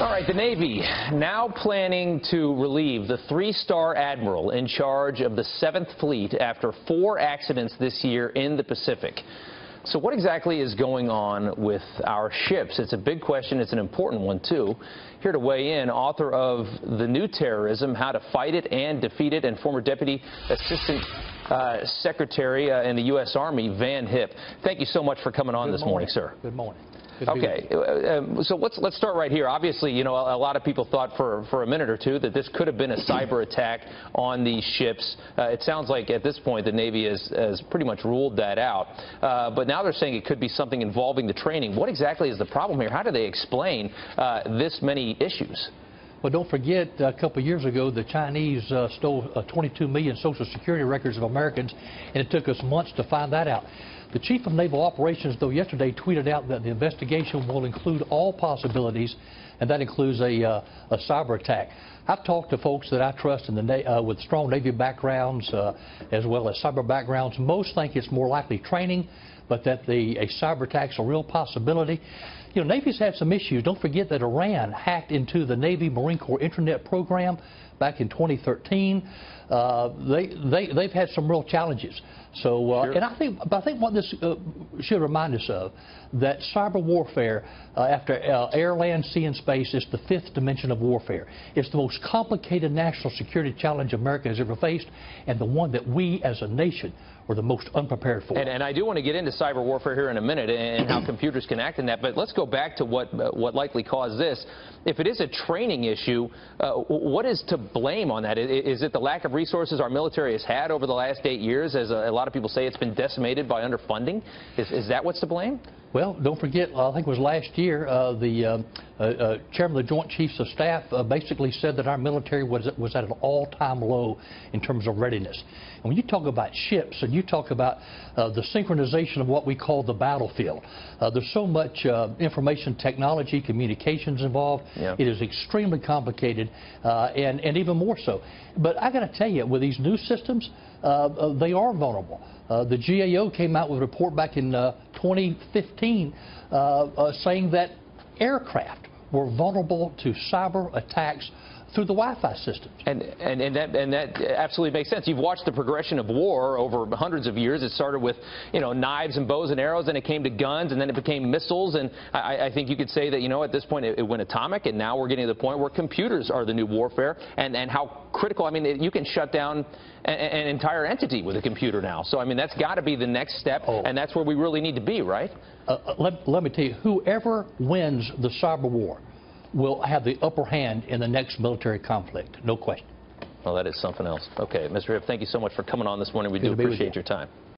All right, the Navy now planning to relieve the three-star admiral in charge of the 7th Fleet after 4 accidents this year in the Pacific. So what exactly is going on with our ships? It's a big question. It's an important one, too. Here to weigh in, author of The New Terrorism, How to Fight It and Defeat It, and former Deputy Assistant Secretary in the U.S. Army, Vann Hipp. Thank you so much for coming on this morning, sir. Good morning. Okay, so let's start right here. Obviously, you know, a lot of people thought for a minute or two that this could have been a cyber attack on these ships. It sounds like at this point the Navy has pretty much ruled that out. But now they're saying it could be something involving the training. What exactly is the problem here? How do they explain this many issues? Well, don't forget, a couple of years ago, the Chinese stole 22 million Social Security records of Americans, and it took us months to find that out. The Chief of Naval Operations, though, yesterday tweeted out that the investigation will include all possibilities, and that includes a cyber attack. I've talked to folks that I trust in with strong Navy backgrounds as well as cyber backgrounds. Most think it's more likely training, but that a cyber attack's a real possibility. You know, Navy's had some issues. Don't forget that Iran hacked into the Navy Marine Corps Internet program back in 2013. They've had some real challenges. So, sure. And I think what this should remind us of, that cyber warfare after air, land, sea, and space is the 5th dimension of warfare. It's the most complicated national security challenge America has ever faced, and the one that we as a nation are the most unprepared for. And I do want to get into cyber warfare here in a minute and how computers can act in that, but let's go back to what likely caused this. If it is a training issue, what is to blame on that? Is it the lack of resources our military has had over the last 8 years? As a lot of people say, it's been decimated by underfunding. Is that what's to blame? Well, don't forget, I think it was last year, the Chairman of the Joint Chiefs of Staff basically said that our military was at an all-time low in terms of readiness. And when you talk about ships and you talk about the synchronization of what we call the battlefield, there's so much information technology, communications involved. Yeah. It is extremely complicated and even more so. But I got to tell you, with these new systems, they are vulnerable. The GAO came out with a report back in 2015 saying that aircraft were vulnerable to cyber attacks through the Wi-Fi systems. And that absolutely makes sense. You've watched the progression of war over hundreds of years. It started with, you know, knives and bows and arrows, and it came to guns, and then it became missiles. And I think you could say that, you know, at this point it went atomic, and now we're getting to the point where computers are the new warfare, and how critical. I mean, you can shut down an entire entity with a computer now. So, I mean, that's got to be the next step, and that's where we really need to be, right? Let me tell you, whoever wins the cyber war will have the upper hand in the next military conflict, no question. Well, that is something else. Okay, Mr. Hipp, thank you so much for coming on this morning. We do appreciate your time.